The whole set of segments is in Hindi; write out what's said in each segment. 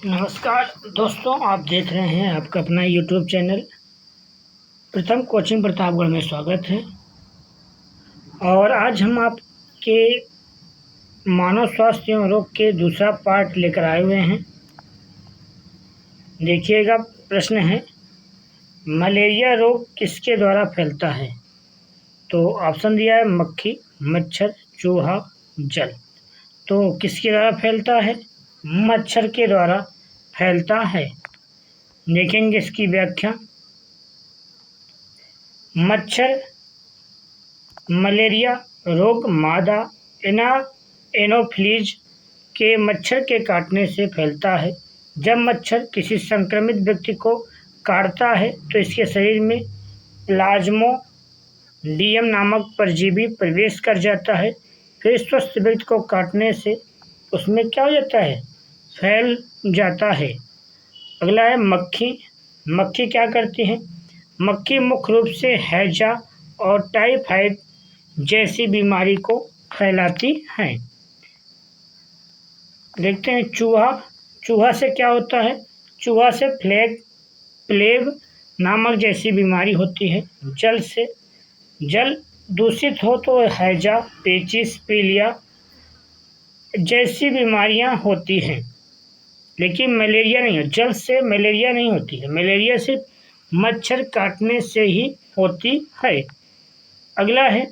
नमस्कार दोस्तों, आप देख रहे हैं आपका अपना यूट्यूब चैनल प्रथम कोचिंग प्रतापगढ़ में स्वागत है। और आज हम आपके मानव स्वास्थ्य एवं रोग के दूसरा पार्ट लेकर आए हुए हैं। देखिएगा, प्रश्न है मलेरिया रोग किसके द्वारा फैलता है। तो ऑप्शन दिया है मक्खी, मच्छर, चूहा, जल। तो किसके द्वारा फैलता है? मच्छर के द्वारा फैलता है। देखेंगे इसकी व्याख्या। मच्छर मलेरिया रोग मादा एनोफिलीज के मच्छर के काटने से फैलता है। जब मच्छर किसी संक्रमित व्यक्ति को काटता है तो इसके शरीर में प्लाज्मोडियम नामक परजीवी प्रवेश कर जाता है। फिर स्वस्थ व्यक्ति को काटने से उसमें क्या हो जाता है? फैल जाता है। अगला है मक्खी। मक्खी क्या करती है? मक्खी मुख्य रूप से हैजा और टाइफाइड जैसी बीमारी को फैलाती है। देखते हैं चूहा। चूहा से क्या होता है? चूहा से प्लेग नामक जैसी बीमारी होती है। जल दूषित हो तो हैजा, पेचिस, पीलिया जैसी बीमारियां होती हैं, लेकिन मलेरिया नहीं है। जल से मलेरिया नहीं होती है। मलेरिया सिर्फ मच्छर काटने से ही होती है। अगला है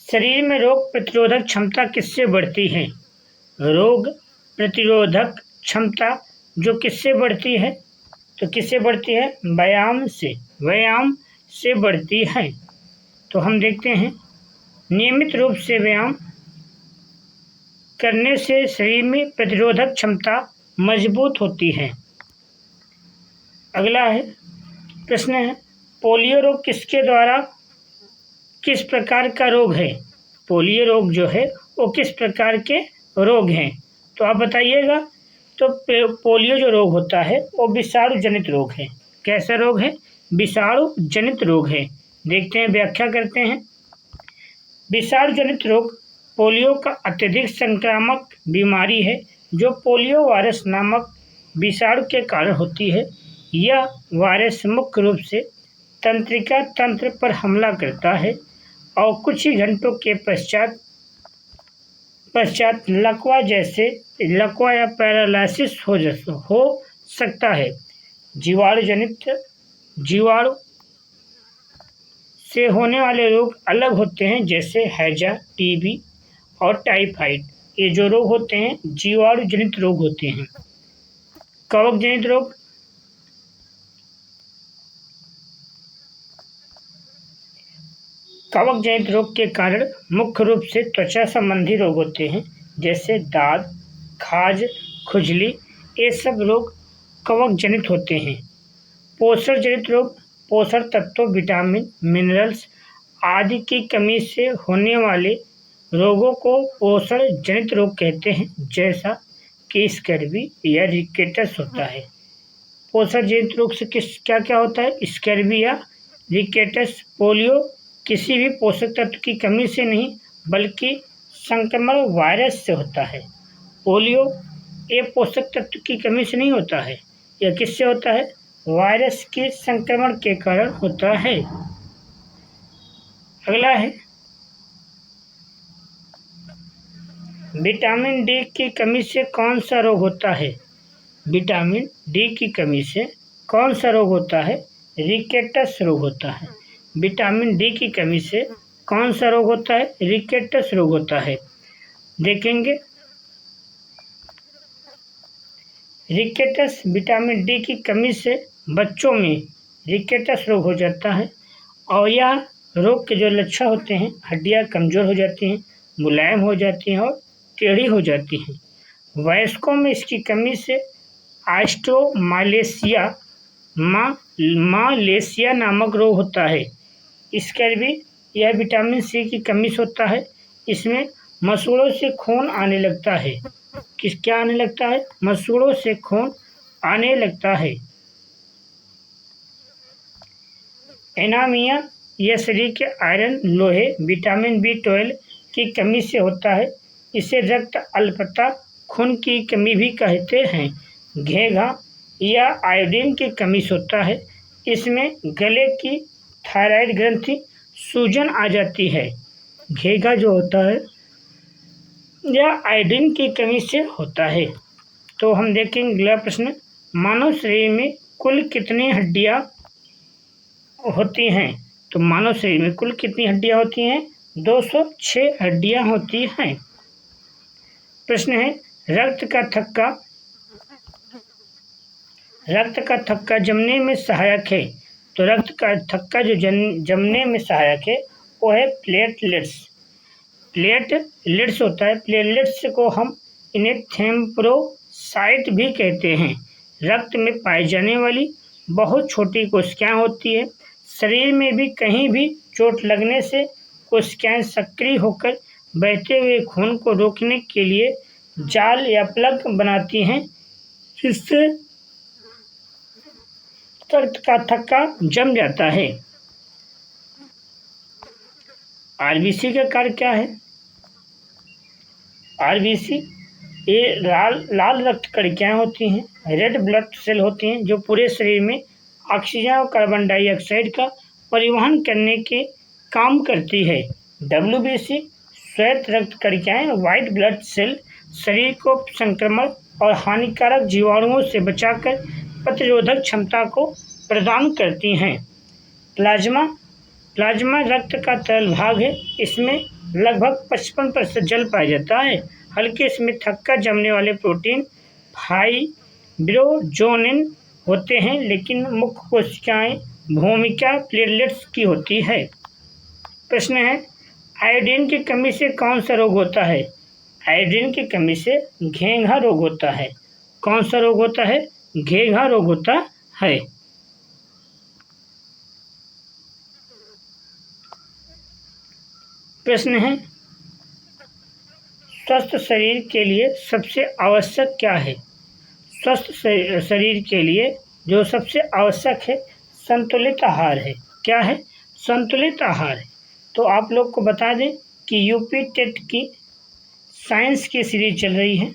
शरीर में रोग प्रतिरोधक क्षमता किससे बढ़ती है? रोग प्रतिरोधक क्षमता जो किससे बढ़ती है? तो किससे बढ़ती है? व्यायाम से बढ़ती है। तो हम देखते हैं नियमित रूप से व्यायाम करने से शरीर में प्रतिरोधक क्षमता मजबूत होती है। अगला है प्रश्न है पोलियो रोग किस प्रकार का रोग है? पोलियो रोग जो है वो किस प्रकार के रोग हैं? तो आप बताइएगा। तो पोलियो जो रोग होता है वो विषाणु जनित रोग है। कैसा रोग है? विषाणु जनित रोग है। देखते हैं, व्याख्या करते हैं। विषाणु जनित रोग पोलियो का अत्यधिक संक्रामक बीमारी है जो पोलियो वायरस नामक विषाणु के कारण होती है। यह वायरस मुख्य रूप से तंत्रिका तंत्र पर हमला करता है और कुछ ही घंटों के पश्चात लकवा या पैरालिसिस हो सकता है। जीवाणु से होने वाले रोग अलग होते हैं, जैसे हैजा, टीबी और टाइफाइड। ये जो रोग होते हैं जीवाणु जनित रोग होते हैं। कवक जनित रोग। कवक जनित रोग के कारण मुख्य रूप से त्वचा संबंधी रोग होते हैं, जैसे दाद, खाज, खुजली। ये सब रोग कवक जनित होते हैं। पोषण जनित रोग पोषण तत्वों, विटामिन, मिनरल्स आदि की कमी से होने वाले रोगों को पोषण जनित रोग कहते हैं, जैसा कि स्कर्वी या रिकेटस होता है। पोषण जनित रोग से क्या क्या होता है? स्कर्वी या रिकेटस। पोलियो किसी भी पोषक तत्व की कमी से नहीं बल्कि संक्रमण वायरस से होता है। पोलियो ये पोषक तत्व की कमी से नहीं होता है, यह किससे होता है? वायरस के संक्रमण के कारण होता है। अगला है विटामिन डी की कमी से कौन सा रोग होता है? विटामिन डी की कमी से कौन सा रोग होता है? रिकेटस रोग होता है। विटामिन डी की कमी से कौन सा रोग होता है? रिकेटस रोग होता है। देखेंगे, रिकेटस विटामिन डी की कमी से बच्चों में रिकेटस रोग हो जाता है और यह रोग के जो लक्षण होते हैं, हड्डियां कमजोर हो जाती हैं, मुलायम हो जाती हैं और टेढ़ी हो जाती हैं। वयस्कों में इसकी कमी से मालेशिया नामक रोग होता है। स्कर्वी यह विटामिन सी की कमी से होता है। इसमें मसूड़ों से खून आने लगता है। क्या आने लगता है? मसूड़ों से खून आने लगता है। एनीमिया यह शरीर के आयरन, लोहे, विटामिन B12 की कमी से होता है। इसे रक्त अल्पता खून की कमी भी कहते हैं। घेघा या आयोडीन की कमी से होता है। इसमें गले की थायराइड ग्रंथि सूजन आ जाती है। घेघा जो होता है या आयोडीन की कमी से होता है। तो हम देखेंगे अगला प्रश्न, मानव शरीर में कुल कितनी हड्डियां होती हैं? तो मानव शरीर में कुल कितनी हड्डियां होती हैं? 206 हड्डियां होती हैं। प्रश्न है, रक्त का थक्का जमने में सहायक है। तो रक्त का थक्का जो जमने में सहायक है वो है प्लेटलेट्स। प्लेटलेट्स होता है। प्लेटलेट्स को हम इन्हें थ्रोम्बोसाइट भी कहते हैं। रक्त में पाई जाने वाली बहुत छोटी कोशिकाएं होती है। शरीर में भी कहीं भी चोट लगने से कोशिकाएं सक्रिय होकर बहते हुए खून को रोकने के लिए जाल या प्लग बनाती हैं, जिससे रक्त का थक्का जम जाता है। आरबीसी का कार्य क्या है? आरबीसी ये लाल रक्त कणिकाएं होती हैं, रेड ब्लड सेल होती हैं, जो पूरे शरीर में ऑक्सीजन और कार्बन डाइऑक्साइड का परिवहन करने के काम करती है। डब्ल्यूबीसी श्वेत रक्त कणिकाएं, व्हाइट ब्लड सेल, शरीर को संक्रमण और हानिकारक जीवाणुओं से बचाकर प्रतिरोधक क्षमता को प्रदान करती हैं। प्लाज्मा रक्त का तरल भाग है। इसमें लगभग 55% जल पाया जाता है। हल्के इसमें थक्का जमने वाले प्रोटीन फाइब्रोजोनिन होते हैं, लेकिन मुख्य कोशिकाएं भूमिका प्लेटलेट्स की होती है। प्रश्न है, आयोडीन की कमी से कौन सा रोग होता है? आयोडीन की कमी से घेंघा रोग होता है। कौन सा रोग होता है? घेंघा रोग होता है। प्रश्न है, स्वस्थ शरीर के लिए सबसे आवश्यक क्या है? स्वस्थ शरीर के लिए जो सबसे आवश्यक है संतुलित आहार है। क्या है? संतुलित आहार है। तो आप लोग को बता दें कि यूपी टेट की साइंस की सीरीज चल रही है।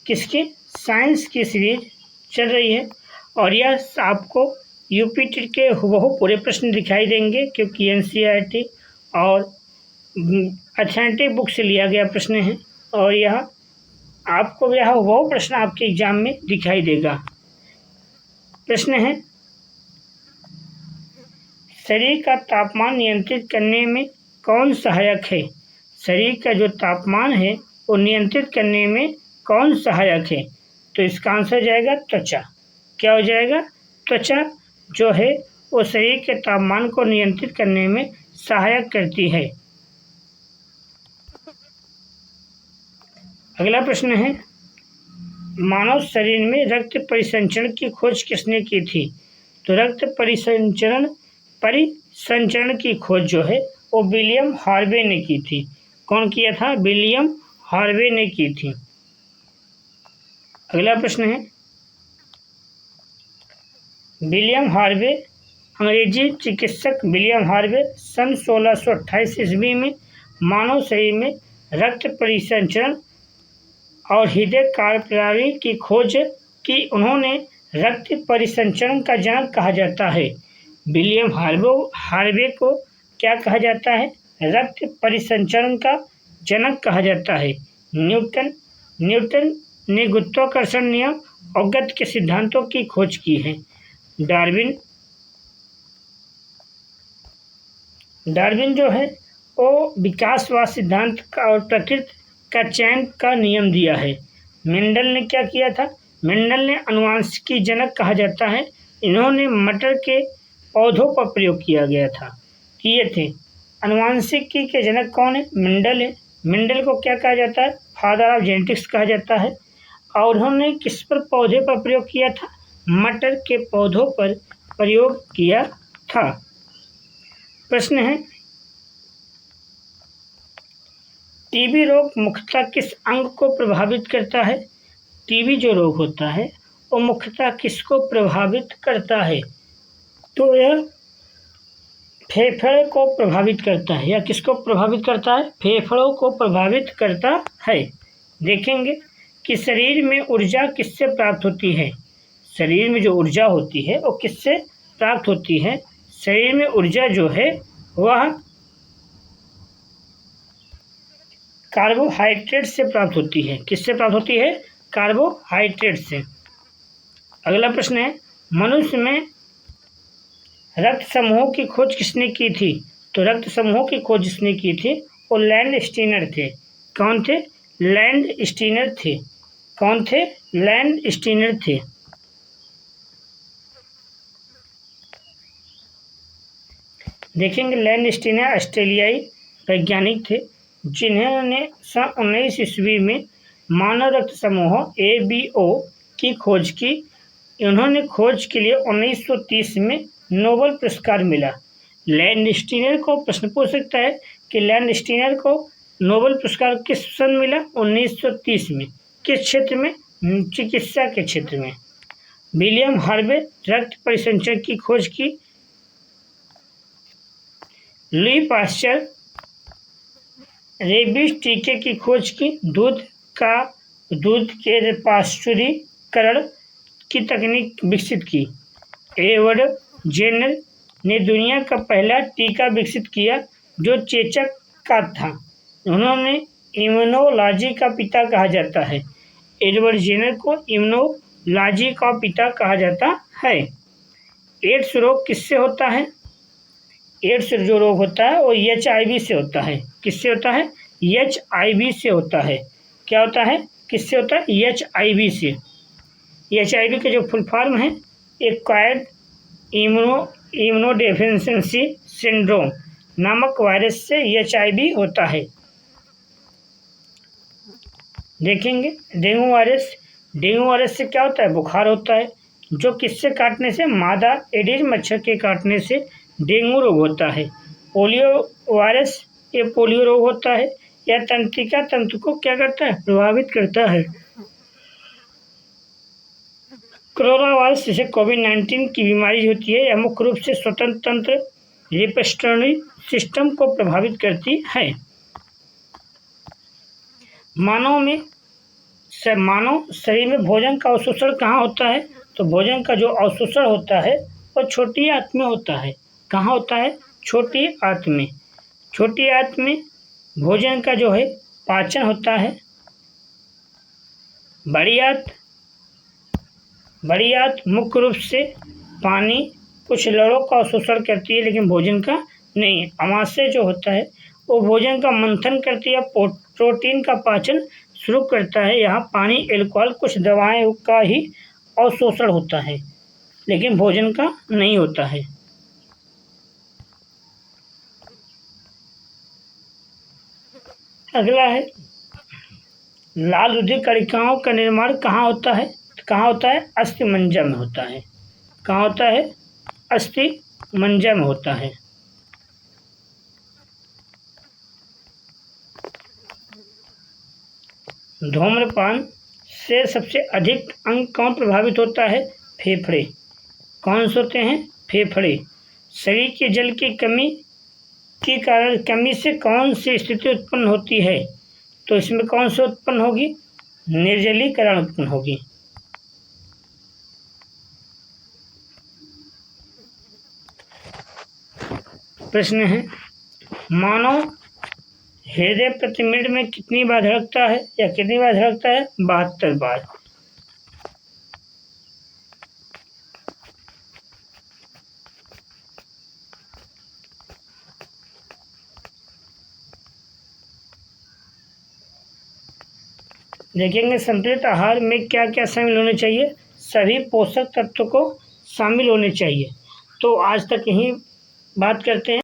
किसकी? साइंस की सीरीज चल रही है, और यह आपको यूपी टेट के हुबहू पूरे प्रश्न दिखाई देंगे, क्योंकि एनसीईआरटी और अथेंटिक बुक से लिया गया प्रश्न है, और यह आपको यह वो प्रश्न आपके एग्जाम में दिखाई देगा। प्रश्न है, शरीर का तापमान नियंत्रित करने में कौन सहायक है? शरीर का जो तापमान है वो नियंत्रित करने में कौन सहायक है? तो इसका आंसर जाएगा त्वचा। क्या हो जाएगा? त्वचा जो है वो शरीर के तापमान को नियंत्रित करने में सहायक करती है। अगला प्रश्न है, मानव शरीर में रक्त परिसंचरण की खोज किसने की थी? तो रक्त परिसंचरण की खोज जो है वो विलियम हार्वे ने की थी। कौन किया था? विलियम हार्वे ने की थी। अगला प्रश्न है, विलियम हार्वे, अंग्रेजी चिकित्सक विलियम हार्वे सन 1628 ईस्वी में मानव शरीर में रक्त परिसंचरण और हृदय कार्यप्रणाली की खोज की। उन्होंने रक्त परिसंचरण का जनक कहा जाता है। विलियम हार्वे को क्या कहा जाता है? रक्त परिसंचरण का जनक कहा जाता है। न्यूटन ने गुरुत्वाकर्षण नियम और गति के सिद्धांतों की खोज की है। डार्विन जो है वो विकासवाद सिद्धांत का और प्रकृति का चयन का नियम दिया है। मेंडल ने क्या किया था? मेंडल ने आनुवंशिकी जनक कहा जाता है। इन्होंने मटर के पौधों पर प्रयोग किए थे। आनुवंशिकी के जनक कौन है? मेंडल है। मेंडल को क्या कहा जाता है? फादर ऑफ जेनेटिक्स कहा जाता है। और उन्होंने किस पर पौधे पर प्रयोग किया था? मटर के पौधों पर प्रयोग किया था। प्रश्न है, टीबी रोग मुख्यतः किस अंग को प्रभावित करता है? टीबी जो रोग होता है वो मुख्यतः किसको प्रभावित करता है? तो यह फेफड़े को प्रभावित करता है। या किसको प्रभावित करता है? फेफड़ों को प्रभावित करता है। देखेंगे कि शरीर में ऊर्जा किससे प्राप्त होती है। शरीर में जो ऊर्जा होती है वो किससे प्राप्त होती है। शरीर में ऊर्जा जो है वह कार्बोहाइड्रेट से प्राप्त होती है। किससे प्राप्त होती है? कार्बोहाइड्रेट से। अगला प्रश्न है, मनुष्य में रक्त समूहों की खोज किसने की थी। तो रक्त समूहों की खोज जिसने की थी वो लैंड स्टीनर थे। कौन थे? लैंड स्टीनर थे। कौन थे? लैंड स्टीनर थे। देखेंगे, लैंड स्टीनर ऑस्ट्रेलियाई वैज्ञानिक थे जिन्होंने सन 19 ईस्वी में मानव रक्त समूहों ABO की खोज की। उन्होंने खोज के लिए 1930 में नोबेल पुरस्कार मिला। लैंड स्टीनर को प्रश्न पूछ सकता है कि लैंड स्टीनर को नोबेल पुरस्कार किस सन मिला? 1930 में। किस क्षेत्र में? चिकित्सा के क्षेत्र में। विलियम हार्वे रक्त परिसंचरण की खोज की। लुई पाश्चर रेबीज टीके की खोज की। दूध के पाश्चुरीकरण की तकनीक विकसित की। एडवर्ड जेनर ने दुनिया का पहला टीका विकसित किया जो चेचक का था। उन्होंने इम्यूनोलॉजी का पिता कहा जाता है। एडवर्ड जेनर को इम्यूनोलॉजी का पिता कहा जाता है। एड्स रोग किससे होता है? एड्स जो रोग होता है वो HIV से होता है। किससे होता है? HIV से होता है। क्या होता है? किससे होता है? HIV से। HIV का जो फुल फॉर्म है एक्वायर्ड इम्यूनोडेफिशिएंसी सिंड्रोम नामक वायरस से HIV होता है। देखेंगे, डेंगू वायरस से क्या होता है? बुखार होता है, जो किससे काटने से? मादा एडिस मच्छर के काटने से डेंगू रोग होता है। पोलियो वायरस, ये पोलियो रोग होता है। यह तंत्रिका तंत्र को क्या करता है? प्रभावित करता है। कोरोना वायरस जैसे कोविड-19 की बीमारी होती है, यह मुख्य रूप से स्वतंत्र तंत्र रेस्पिरेटरी सिस्टम को प्रभावित करती है। मानव शरीर में भोजन का अवशोषण कहाँ होता है? तो भोजन का जो अवशोषण होता है वो छोटी आंत में होता है। कहाँ होता है? छोटी आंत में। छोटी आंत में भोजन का जो है पाचन होता है। बड़ी आंत मुख्य रूप से पानी कुछ लवणों का अवशोषण करती है लेकिन भोजन का नहीं। आमाशय जो होता है वो भोजन का मंथन करती है, प्रोटीन का पाचन शुरू करता है। यहाँ पानी, एल्कोहल, कुछ दवाएं का ही अवशोषण होता है लेकिन भोजन का नहीं होता है। अगला है, लाल रुधिर कणिकाओं का निर्माण कहाँ होता है? कहाँ होता है? अस्थिमज्जा में होता है। कहाँ होता है? अस्थिमज्जा में होता है। धूम्रपान से सबसे अधिक अंग कौन प्रभावित होता है? फेफड़े। कौन से होते हैं? फेफड़े। शरीर के जल की कमी से कौन सी स्थिति उत्पन्न होती है? तो इसमें कौन सी उत्पन्न होगी? निर्जलीकरण उत्पन्न होगी। प्रश्न है, मानव हृदय प्रति मिनट में कितनी बार धड़कता है या कितनी बार धड़कता है? 72 बार। देखेंगे, संतुलित आहार में क्या क्या शामिल होने चाहिए? सभी पोषक तत्व को शामिल होने चाहिए। तो आज तक यही बात करते हैं।